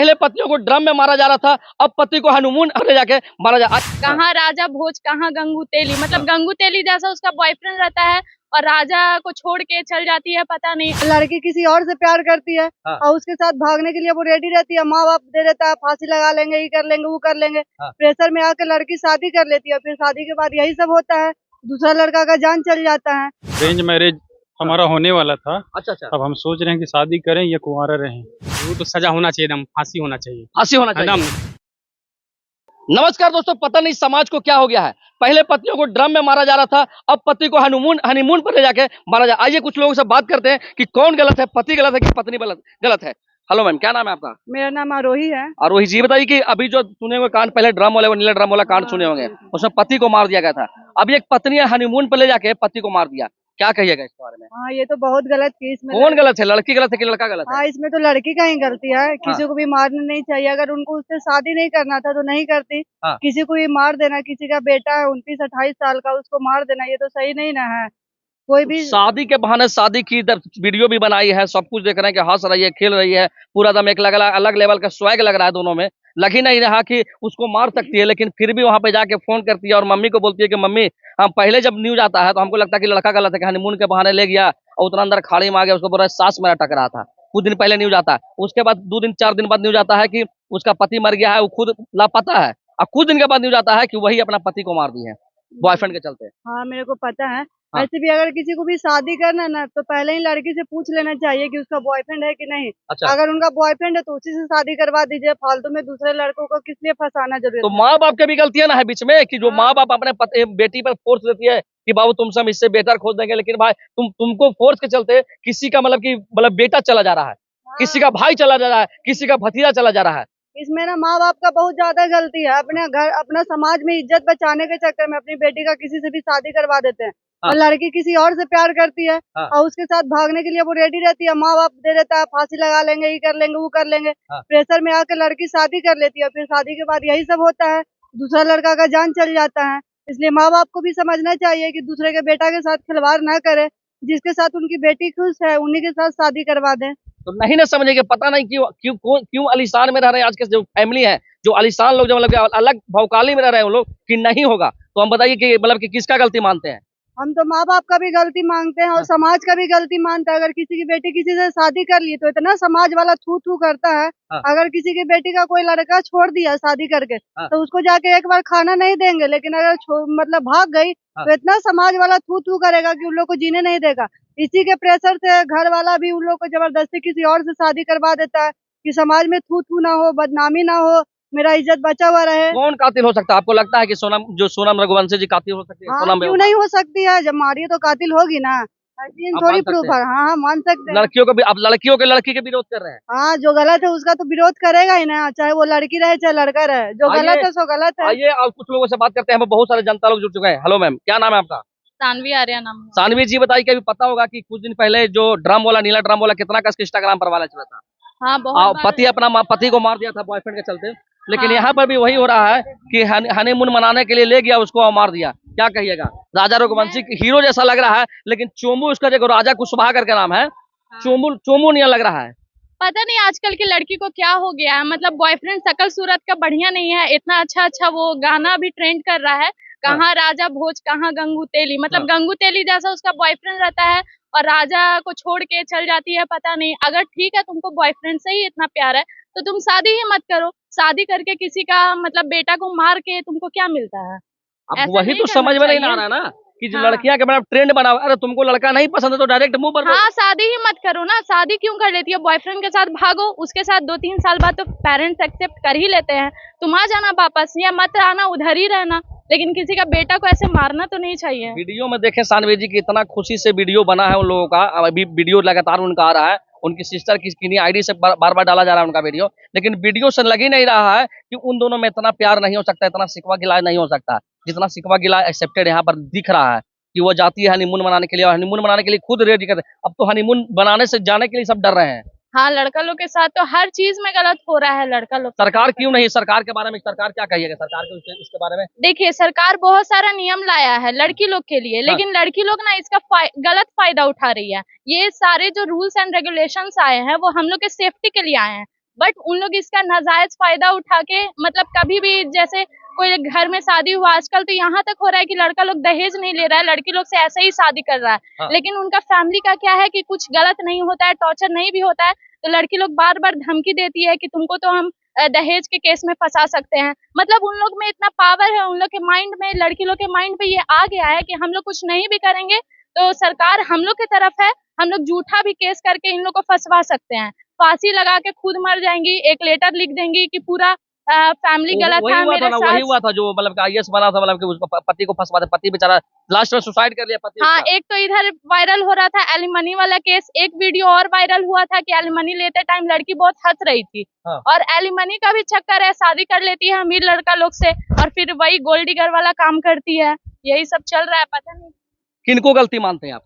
पहले पतियों को ड्रम में मारा जा रहा था, अब पति को हनीमून ले जाके मारा जा। कहाँ राजा भोज कहाँ गंगू तेली, मतलब गंगू तेली जैसा उसका बॉयफ्रेंड रहता है और राजा को छोड़ के चल जाती है, पता नहीं लड़की किसी और से प्यार करती है और उसके साथ भागने के लिए वो रेडी रहती है। माँ बाप दे देता है, फांसी लगा लेंगे, ये कर लेंगे, वो कर लेंगे। प्रेशर में आकर लड़की शादी कर लेती है, फिर शादी के बाद यही सब होता है, दूसरा लड़का का जान चल जाता है। अरेंज मैरिज हमारा होने वाला था। अच्छा। अब हम सोच रहे हैं कि शादी करें या कुंवारा रहें। वो तो सजा होना चाहिए, एकदम फांसी होना चाहिए, फांसी होना चाहिए। एकदम। नमस्कार दोस्तों, पता नहीं समाज को क्या हो गया है। पहले पतियों को ड्रम में मारा जा रहा था, अब पति को हनीमून पर ले जाके मारा जा। आइए कुछ लोगों से बात करते हैं कि कौन गलत है, पति गलत है कि पत्नी गलत है। हेलो मैम, क्या नाम है आपका? मेरा नाम आरोही है। आरोही जी, बताइए कि अभी जो सुने हुए कांड, पहले ड्रम वाले, नीला ड्रम वाला कांड सुने होंगे, उसमें पति को मार दिया गया था। अभी एक पत्नी हनीमून पर ले जाके पति को मार दिया, क्या कहिएगा इस बारे में? हाँ, ये तो बहुत गलत केस में। कौन गलत है, लड़की गलत है कि लड़का गलत है? हाँ, इसमें तो लड़की का ही गलती है। किसी को भी मारना नहीं चाहिए। अगर उनको उससे शादी नहीं करना था तो नहीं करती। किसी को भी मार देना, किसी का बेटा है 29-28 साल का, उसको मार देना, ये तो सही नहीं ना है। कोई भी शादी के बहाने शादी की वीडियो भी बनाई है, सब कुछ देख रहे हैं कि हंस रही है, खेल रही है, पूरा दम एक अलग लेवल का स्वैग लग रहा है दोनों में। लग ही नहीं रहा कि उसको मार सकती है, लेकिन फिर भी वहां पे जाके फोन करती है और मम्मी को बोलती है कि मम्मी, हम पहले जब न्यूज आता है तो हमको लगता है कि लड़का गलत है कि हनीमून के बहाने ले गया और उतना अंदर खाड़ी में आ गया, उसको बोला सास मेरा टकरा था। कुछ दिन पहले न्यूज आता है, उसके बाद 2-4 दिन बाद न्यूज आता है कि उसका पति मर गया है, वो खुद लापता है, और कुछ दिन के बाद न्यूज आता है कि वही अपना पति को मार दी है बॉयफ्रेंड के चलते। हाँ, मेरे को पता है। ऐसे भी अगर किसी को भी शादी करना ना तो पहले ही लड़की से पूछ लेना चाहिए कि उसका बॉयफ्रेंड है कि नहीं। अच्छा। अगर उनका बॉयफ्रेंड है तो उसी से शादी करवा दीजिए। फालतू में दूसरे लड़कों को किस लिए फंसाना जरूरी तो है? माँ बाप की भी गलतियां ना है बीच में, कि जो माँ बाप अपने बेटी पर फोर्स देती है कि बाबू तुमसे हम इससे बेहतर खोज देंगे, लेकिन भाई तुमको फोर्स के चलते किसी का मतलब बेटा चला जा रहा है, किसी का भाई चला जा रहा है, किसी का भतीजा चला जा रहा है। इसमें ना माँ बाप का बहुत ज्यादा गलती है। अपने घर, अपना समाज में इज्जत बचाने के चक्कर में अपनी बेटी का किसी से भी शादी करवा देते हैं। और लड़की किसी और से प्यार करती है और उसके साथ भागने के लिए वो रेडी रहती है। माँ बाप दे देता है, फांसी लगा लेंगे, ये कर लेंगे, वो कर लेंगे। प्रेशर में आकर लड़की शादी कर लेती है, फिर शादी के बाद यही सब होता है, दूसरा लड़का का जान चल जाता है। इसलिए माँ बाप को भी समझना चाहिए कि दूसरे के बेटा के साथ खिलवाड़ ना करे। जिसके साथ उनकी बेटी खुश है उन्हीं के साथ शादी करवा दें। तो नहीं ना समझेंगे, पता नहीं क्यों आलीशान में रह रहे हैं। आज के जो फैमिली है, जो आलीशान लोग, जो अलग भौकाली में रह रहे हैं, वो लोग कि नहीं होगा। तो हम बताइए कि कि किसका गलती मानते हैं? हम तो माँ बाप का भी गलती मांगते हैं और समाज का भी गलती मानता है। अगर किसी की बेटी किसी से शादी कर ली तो इतना समाज वाला थू थू करता है। अगर किसी की बेटी का कोई लड़का छोड़ दिया शादी करके तो उसको जाके एक बार खाना नहीं देंगे, लेकिन अगर मतलब भाग गई तो इतना समाज वाला थू थू करेगा कि उन लोग को जीने नहीं देगा। इसी के प्रेशर से घर वाला भी उन लोग को जबरदस्ती किसी और से शादी करवा देता है कि समाज में थू थू ना हो, बदनामी ना हो, मेरा इज्जत बचा हुआ रहे। कौन कातिल हो सकता है? आपको लगता है कि सोनम रघुवंशी जी कातिल हो सकती है? हाँ, क्यों नहीं हो सकती है? जब मारी तो कातिल होगी ना, थोड़ी प्रूफ है। हाँ, मान सकते हैं। लड़कियों को भी, अब लड़कियों के लड़की के विरोध कर रहे हैं। हाँ, जो गलत है उसका तो विरोध करेगा ही ना, चाहे वो लड़की रहे चाहे लड़का रहे। जो गलत है सो गलत है। आइए और कुछ लोगों से बात करते हैं, हमें बहुत सारे जनता लोग जुड़ चुके हैं। हेलो मैम, क्या नाम है आपका? सानवी आर्या नाम है। सानवी जी, बताइए कि अभी पता होगा कि कुछ दिन पहले जो ड्रम वाला, नीला ड्रम वाला, कितना का इंस्टाग्राम पर वाला चला था। हाँ, बहुत पति को मार दिया था बॉयफ्रेंड के चलते। लेकिन यहाँ पर भी वही हो रहा है कि हनीमून मनाने के लिए ले गया उसको और मार दिया। क्या कहिएगा? राजा रघुवंशी हीरो जैसा लग रहा है, लेकिन चोमू उसका देखो, राजा कुशवाहा करके नाम है, चोमू नहीं लग रहा है। पता नहीं आजकल की लड़की को क्या हो गया है, मतलब बॉयफ्रेंड शकल सूरत का बढ़िया नहीं है। इतना अच्छा वो गाना भी ट्रेंड कर रहा है, कहाँ राजा भोज कहाँ गंगू तेली, मतलब गंगू तेली जैसा उसका बॉयफ्रेंड रहता है और राजा को छोड़ के चल जाती है, पता नहीं। अगर ठीक है, तुमको बॉयफ्रेंड से ही इतना प्यार है तो तुम शादी ही मत करो। शादी करके किसी का मतलब बेटा को मार के तुमको क्या मिलता है? अब वही तो समझ में नहीं आ रहा है ना कि जो लड़कियां के मतलब ट्रेंड बना हुआ, अरे तुमको लड़का नहीं पसंद है तो डायरेक्ट मुंह पर हाँ, शादी ही मत करो ना। शादी क्यों कर लेती है? बॉयफ्रेंड के साथ भागो, उसके साथ 2-3 साल बाद तो पेरेंट्स एक्सेप्ट कर ही लेते हैं। तुम आ जाना वापस, या मत आना, उधर ही रहना, लेकिन किसी का बेटा को ऐसे मारना तो नहीं चाहिए। वीडियो में देखे सानवी जी की इतना खुशी से वीडियो बना है उन लोगों का। अभी वीडियो लगातार उनका आ रहा है, उनकी सिस्टर की किन्हीं आईडी से बार बार डाला जा रहा है उनका वीडियो, लेकिन वीडियो से लग ही नहीं रहा है कि उन दोनों में इतना प्यार नहीं हो सकता, इतना सिकवा गिला नहीं हो सकता जितना सिकवा गिला एक्सेप्टेड यहाँ पर दिख रहा है। कि वो जाती है हनीमून मनाने के लिए, और हनीमून मनाने के लिए खुद रेडी कर। अब तो हनीमून बनाने से जाने के लिए सब डर रहे हैं। हाँ, लड़का लोग के साथ तो हर चीज में गलत हो रहा है लड़का लोग। सरकार क्यों नहीं? सरकार के बारे में, सरकार क्या कहिएगा सरकार के इसके बारे में? देखिए, सरकार बहुत सारा नियम लाया है लड़की लोग के लिए, लेकिन लड़की लोग ना इसका गलत फायदा उठा रही है। ये सारे जो रूल्स एंड रेगुलेशंस आए हैं वो हम लोग के सेफ्टी के लिए आए हैं, बट उन लोग इसका नाजायज फायदा उठा के मतलब कभी भी जैसे कोई घर में शादी हुआ, आजकल तो यहाँ तक हो रहा है कि लड़का लोग दहेज नहीं ले रहा है, लड़की लोग से ऐसे ही शादी कर रहा है। हाँ। लेकिन उनका फैमिली का क्या है कि कुछ गलत नहीं होता है, टॉर्चर नहीं भी होता है, तो लड़की लोग बार बार धमकी देती है कि तुमको तो हम दहेज के केस में फंसा सकते हैं। मतलब उन लोग में इतना पावर है, उन लोग के माइंड में, लड़की लोग के माइंड में ये आ गया है कि हम लोग कुछ नहीं भी करेंगे तो सरकार हम लोग की तरफ है, हम लोग झूठा भी केस करके इन लोग को फंसवा सकते हैं, फांसी लगा के खुद मर जाएंगी, एक लेटर लिख देंगी कि पूरा फैमिली गलत है, मेरे वही साथ। हुआ था जो मतलब आईएएस बना था, मतलब कि उसको पति को फंसवा दे, पति बेचारा लास्ट में सुसाइड कर लिया पति हाँ, उसका। एक तो इधर वायरल हो रहा था एलिमनी वाला केस, एक वीडियो और वायरल हुआ था कि एलिमनी लेते टाइम लड़की बहुत हंस रही थी। हाँ। और एलिमनी का भी चक्कर है, शादी कर लेती है अमीर लड़का लोग से और फिर वही गोल्ड डिगर वाला काम करती है, यही सब चल रहा है। पता नहीं किनको गलती मानते हैं आप?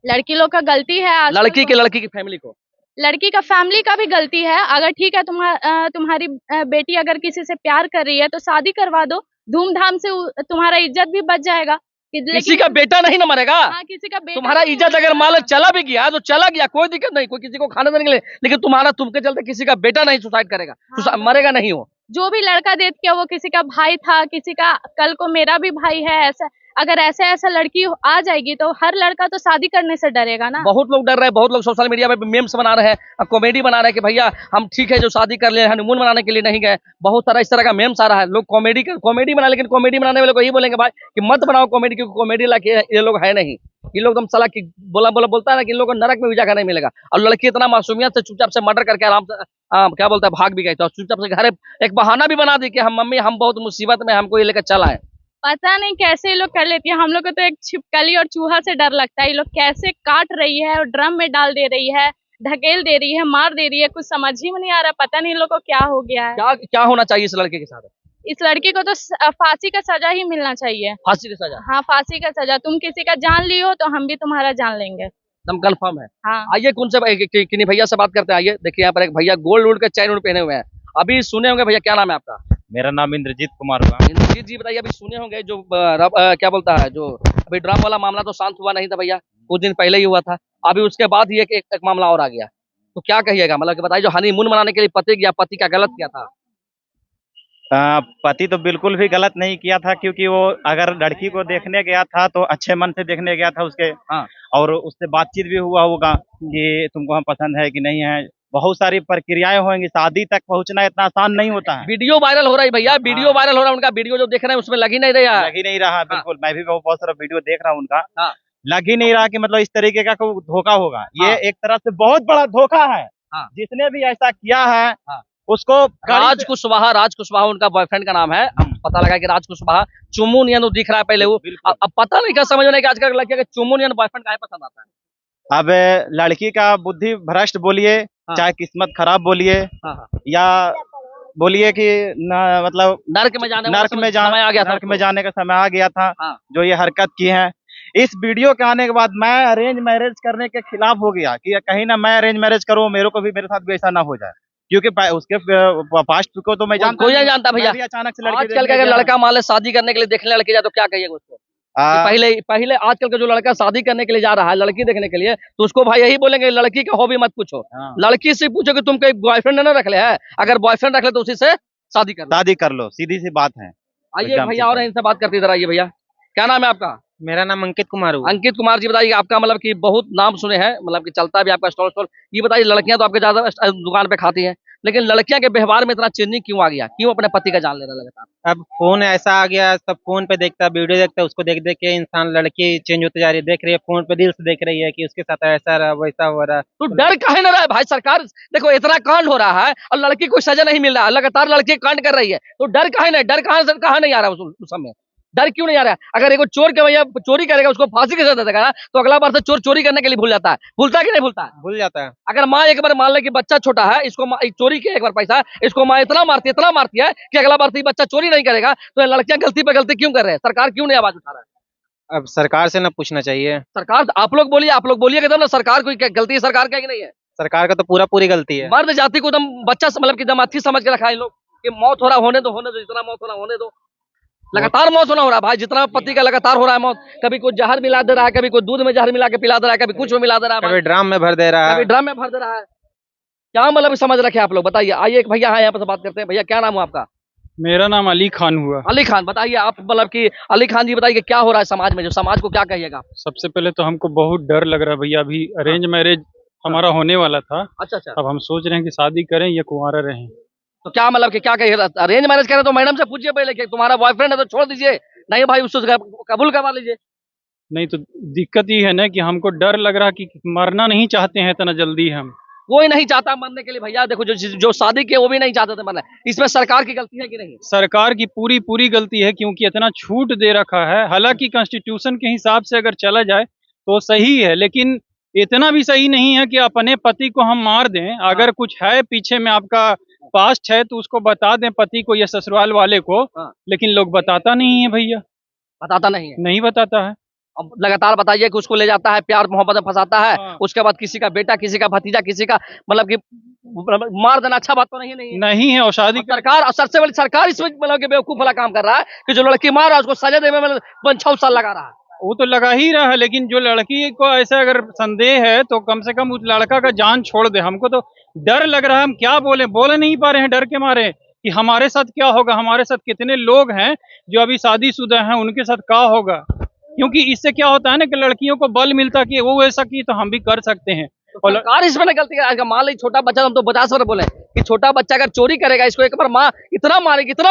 लड़की लोग का गलती है, आजकल लड़की की फैमिली को? लड़की का फैमिली का भी गलती है। अगर ठीक है तुम्हारी बेटी अगर किसी से प्यार कर रही है तो शादी करवा दो, धूमधाम से तुम्हारा इज्जत भी बच जाएगा। किसी का बेटा नहीं ना मरेगा। हाँ, किसी का बेटा तुम्हारा नहीं इज्जत अगर मरेगा। मान लो चला भी गया तो चला गया, कोई दिक्कत नहीं, कोई किसी को खाना देने के लिए, लेकिन तुमके चलते किसी का बेटा नहीं सुसाइड करेगा। हाँ, मरेगा नहीं वो। जो भी लड़का देख के वो किसी का भाई था, किसी का, कल को मेरा भी भाई है, ऐसा अगर ऐसा लड़की आ जाएगी तो हर लड़का तो शादी करने से डरेगा ना। बहुत लोग डर रहे हैं, बहुत लोग सोशल मीडिया पे मेम्स बना रहे हैं, कॉमेडी बना रहे हैं कि भैया हम ठीक है जो शादी कर ले, हनीमून मनाने के लिए नहीं गए। बहुत सारा इस तरह का मेम्स आ रहा है, लोग कॉमेडी बना, लेकिन कॉमेडी बनाने वाले को यही बोलेंगे भाई कि मत बनाओ कॉमेडी, क्योंकि कॉमेडी लाके ये लोग है नहीं। ये लोग एकदम साला की बोलता है ना कि इन लोगों को नरक में भी जगह नहीं मिलेगा। और लड़की इतना मासूमियत से चुपचाप से मर्डर करके आराम से क्या बोलता है भाग भी गई, तो चुपचाप से घर एक बहाना भी बना दी कि हम मम्मी हम बहुत मुसीबत में, हमको ये लेकर चल आए। पता नहीं कैसे ये लोग कर लेती है। हम लोग को तो एक छिपकली और चूहा से डर लगता है, ये लोग कैसे काट रही है और ड्रम में डाल दे रही है, ढकेल दे रही है, मार दे रही है, कुछ समझ ही में नहीं आ रहा। पता नहीं इन लोग को क्या हो गया है। क्या होना चाहिए इस लड़के के साथ? इस लड़की को तो फांसी का सजा ही मिलना चाहिए। फांसी की सजा? हाँ, फांसी का सजा। तुम किसी का जान ली हो तो हम भी तुम्हारा जान लेंगे, एकदम कंफर्म है। हाँ। आइए कौन से किन्हीं भैया से बात करते हैं। आइए देखिए यहाँ पर एक भैया गोल्ड वोल्ड का चैन पहने हुए हैं, अभी सुने होंगे। भैया क्या नाम है आपका? मेरा नाम इंद्रजीत कुमार हुआ। इंद्रजीत जी बताइए, अभी सुने होंगे जो क्या बोलता है, जो अभी ड्राम वाला मामला तो शांत हुआ नहीं था भैया, कुछ दिन पहले ही हुआ था, अभी उसके बाद ही एक मामला और आ गया, तो क्या कहिएगा? मतलब कि बताइए, जो हनीमून मनाने के लिए पति गया, पति क्या गलत किया था? पति तो बिल्कुल भी गलत नहीं किया था, क्योंकि वो अगर लड़की को देखने गया था तो अच्छे मन से देखने गया था उसके। हाँ। और उससे बातचीत भी हुआ होगा कि तुमको हम पसंद है कि नहीं है, बहुत सारी प्रक्रियाएं होंगी, शादी तक पहुंचना इतना आसान नहीं होता है। वीडियो वायरल हो रहा है भैया, वीडियो वायरल हो रहा है, उनका वीडियो जो देख रहे हैं उसमें लग ही नहीं रहा है। लग ही नहीं रहा, बिल्कुल। मैं भी बहुत सारा वीडियो देख रहा हूँ उनका। हाँ। लग ही नहीं रहा कि मतलब इस तरीके का कोई धोखा होगा। हाँ। ये एक तरह से बहुत बड़ा धोखा है। हाँ। जिसने भी ऐसा किया है हाँ। उसको राज कुशवाहा उनका बॉयफ्रेंड का नाम है। पता लगा कि राज कुशवाहा चुम्मू नियन दिख रहा है पहले वो। अब पता नहीं क्या समझ में नहीं कि आजकल लड़कियों के चुम्मू नियन बॉयफ्रेंड का पसंद आता है। अब लड़की का बुद्धि भ्रष्ट बोलिए, चाहे किस्मत खराब बोलिए, या बोलिए कि मतलब नर्क में जाने का समय आ गया था। जो ये हरकत की है, इस वीडियो के आने के बाद मैं अरेंज मैरिज करने के खिलाफ हो गया कि कहीं ना मैं अरेंज मैरिज करूं, मेरे को भी मेरे साथ भी ऐसा ना हो जाए, क्योंकि उसके पास्ट को तो मैं जानता, कोई नहीं जानता भैया। अचानक से लड़की आजकल का अगर लड़का मान ले शादी करने के लिए देखने लड़की जाए तो क्या कहिएगा उसको? पहले आजकल का जो लड़का शादी करने के लिए जा रहा है लड़की देखने के लिए, तो उसको भाई यही बोलेंगे लड़की का हॉबी मत पूछो। लड़की से पूछो कि तुम कोई बॉयफ्रेंड ना रख ले है, अगर बॉयफ्रेंड रख ले तो उसी से शादी कर लो, सीधी सी बात है। आइए भैया और इनसे बात करते इधर आइए। भैया क्या नाम है आपका? मेरा नाम अंकित कुमार हुआ। अंकित कुमार जी बताइए, आपका मतलब कि बहुत नाम सुने हैं, मतलब कि चलता भी आपका स्टॉल। ये बताइए, लड़कियां तो आपके ज्यादा दुकान पे खाती हैं, लेकिन लड़कियां के व्यवहार में इतना चेंजिंग क्यों आ गया? क्यों अपने पति का जान ले रहा लगातार? अब फोन ऐसा आ गया, सब फोन पे देखता है, वीडियो देखता है, उसको देख देख के इंसान, लड़की चेंज होती जा रही है, देख रही है फोन पे, रील्स देख रही है कि उसके साथ ऐसा रहा वैसा हो रहा। तो डर काहे न रहा है भाई? सरकार देखो इतना कांड हो रहा है और लड़की को सजा नहीं मिल रहा है, लगातार लड़की कांड कर रही है, तो डर काहे नहीं? डर कहाँ नहीं आ रहा है उस समय? डर क्यों नहीं आ रहा है? अगर एगो चोर के भैया चोरी करेगा, उसको फांसी के सजा देगा ना, तो अगला बार से चोर चोरी करने के लिए भूल जाता है। भूलता है कि नहीं भूलता है? भूल जाता है। अगर माँ एक बार मान ले कि बच्चा छोटा है, इसको चोरी किया एक बार पैसा, इसको माँ इतना मारती है कि अगला बार से बच्चा चोरी नहीं करेगा, तो लड़कियां गलती पे गलती क्यों कर रहे हैं? सरकार क्यों नहीं आवाज उठा रहा है? अब सरकार से ना पूछना चाहिए। सरकार आप लोग बोलिए कि ना सरकार कोई गलती है सरकार का कि नहीं है? सरकार का तो पूरी गलती है। मर्द जाति को एकदम बच्चा मतलब कि एकदम अथी समझ के रखा है लोग कि मौत हो रहा होने दो, जितना मौत होना होने दो। लगातार मौत होना हो रहा है भाई, जितना पति का लगातार हो रहा है मौत। कभी कोई जहर मिला दे रहा है, कभी कोई दूध में जहर मिला के पिला दे रहा है, कभी कुछ में मिला दे रहा है, कभी ड्राम में भर दे रहा है, कभी ड्रम में भर दे रहा है। क्या मतलब समझ रखे आप लोग, बताइए। आइए एक भैया है यहाँ पर बात करते हैं। भैया क्या नाम है आपका? मेरा नाम अली खान हुआ। अली खान, बताइए आप, मतलब कि अली खान जी बताइए कि क्या हो रहा है समाज में, जो समाज को क्या कहिएगा आप? सबसे पहले तो हमको बहुत डर लग रहा है भैया, अभी अरेंज मैरिज हमारा होने वाला था। अच्छा अच्छा। अब हम सोच रहे हैं कि शादी करें या कुंवारा रहें। तो क्या मतलब कि क्या कहिएगा? अरेंज मैरिज करें तो मैडम से पूछिए पहले कि तुम्हारा बॉयफ्रेंड है तो छोड़ दीजिए, नहीं भाई उसको कबूल करवा लीजिए। नहीं तो दिक्कत ये है ना कि हमको डर लग रहा कि मरना नहीं चाहते हैं इतना जल्दी हम। कोई नहीं चाहता मरने के लिए भैया, देखो जो शादी किए वो भी नहीं चाहते थे मरना। इसमें सरकार की गलती है कि नहीं? सरकार की पूरी पूरी गलती है, क्योंकि इतना छूट दे रखा है। हालांकि कॉन्स्टिट्यूशन के हिसाब से अगर चला जाए तो सही है, लेकिन इतना भी सही नहीं है कि अपने पति को हम मार दें। अगर कुछ है पीछे में आपका पास्ट है तो उसको बता दें पति को या ससुराल वाले को, लेकिन लोग बताता नहीं है भैया, बताता नहीं है, नहीं बताता है। अब लगातार बताइए कि उसको ले जाता है, प्यार मोहब्बत में फंसाता है, उसके बाद किसी का बेटा, किसी का भतीजा, किसी का मतलब कि मार देना अच्छा बात तो नहीं है। और शादी सरकार, और सबसे बड़ी सरकार इसमें मतलब कि बेवकूफ वाला काम कर रहा है कि जो लड़की मार रहा है उसको सजा देने में मतलब 5-6 साल लगा रहा है। वो तो लगा ही रहा है, लेकिन जो लड़की को ऐसा अगर संदेह है तो कम से कम उस लड़का का जान छोड़ दे। हमको तो डर लग रहा है, हम क्या बोले नहीं पा रहे हैं डर के मारे कि हमारे साथ क्या होगा, हमारे साथ कितने लोग हैं जो अभी शादीशुदा हैं, उनके साथ क्या होगा। क्योंकि इससे क्या होता है ना कि लड़कियों को बल मिलता कि वो ऐसा की तो हम भी कर सकते हैं। और सरकार इसमें ना गलती है। मान ली छोटा बच्चा, हम तो 50 बार बोले कि छोटा बच्चा अगर चोरी करेगा, इसको एक बार माँ इतना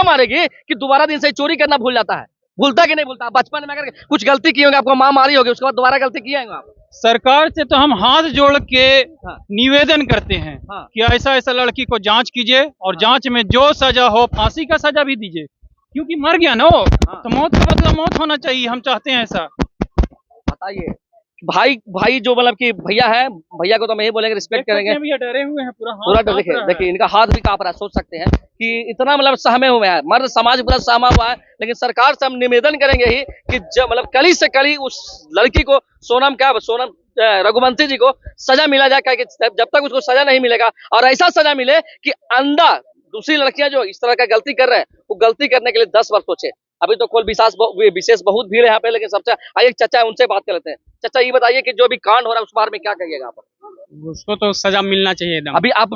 मारेगी कि दोबारा दिन से चोरी करना भूल जाता है। भूलता कि नहीं भूलता? बचपन में अगर कुछ गलती की होगी, आपको माँ मारी होगी, उसके बाद दोबारा गलती किए होंगे आप। सरकार से तो हम हाथ जोड़ के निवेदन करते हैं कि ऐसा ऐसा लड़की को जांच कीजिए और जांच में जो सजा हो फांसी का सजा भी दीजिए, क्योंकि मर गया ना वो, तो मौत का बदला मौत होना चाहिए। हम चाहते हैं ऐसा। बताइए भाई जो मतलब कि भैया है, भैया को तो हम यही बोलेंगे, रिस्पेक्ट करेंगे। भैया डरे हुए हैं, पूरा देखिए इनका हाथ भी कांप रहा है। सोच सकते हैं कि इतना मतलब सहमे हुए हैं, मर्द समाज पूरा सहमा हुआ है। लेकिन सरकार से हम निवेदन करेंगे ही कि जब मतलब कली से कली उस लड़की को सोनम रघुवंशी जी को सजा मिला जाए, कि जब तक उसको सजा नहीं मिलेगा और ऐसा सजा मिले कि अंधा दूसरी लड़कियां जो इस तरह का गलती कर रहे हैं वो गलती करने के लिए 10 बार सोचे। अभी तो कोई विशेष बहुत भीड़ है यहाँ पे, लेकिन सबसे आइए चाचा है, उनसे बात कर लेते हैं। चाचा ये बताइए कि जो भी कांड हो रहा है उस बारे में क्या कहिएगा आप? उसको तो सजा मिलना चाहिए एकदम। अभी आप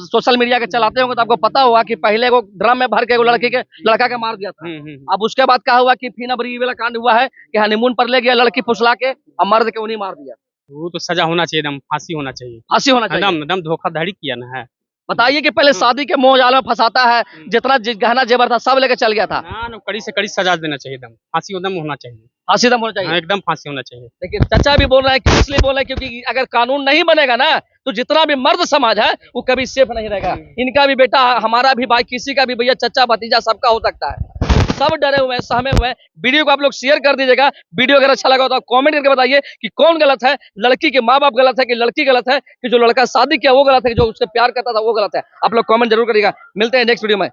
सोशल मीडिया के चलाते होंगे तो आपको पता होगा कि पहले वो ड्रम में भर के वो लड़का के मार दिया था। अब उसके बाद क्या हुआ कि फिर अब ये वाला कांड हुआ है कि हनीमून पर ले गया, लड़की फुसला के और मर्द के उन्हीं मार दिया। वो तो सजा होना चाहिए एकदम, फांसी होना चाहिए। फांसी होना चाहिए एकदम धोखाधड़ी किया ना है। बताइए कि पहले शादी के मोह जाल में फंसाता है, जितना गहना जेवर था सब लेके चल गया था। ना कड़ी से कड़ी सजा देना चाहिए एकदम, फांसी एकदम होना चाहिए। फांसी दम होना चाहिए, एकदम फांसी होना चाहिए। लेकिन चाचा भी बोल रहे हैं कि इसलिए बोल रहे हैं क्योंकि अगर कानून नहीं बनेगा ना तो जितना भी मर्द समाज है वो कभी सेफ नहीं रहेगा। इनका भी बेटा, हमारा भी भाई, किसी का भी भैया, चचा भतीजा सबका हो सकता है। सब डरे हुए हैं, सहमे हुए हैं। वीडियो को आप लोग शेयर कर दीजिएगा। वीडियो अगर अच्छा लगा तो आप कमेंट करके बताइए कि कौन गलत है, लड़की के माँ बाप गलत है कि लड़की गलत है, कि जो लड़का शादी किया वो गलत है, कि जो उससे प्यार करता था वो गलत है। आप लोग कमेंट जरूर करिएगा। मिलते हैं नेक्स्ट वीडियो में।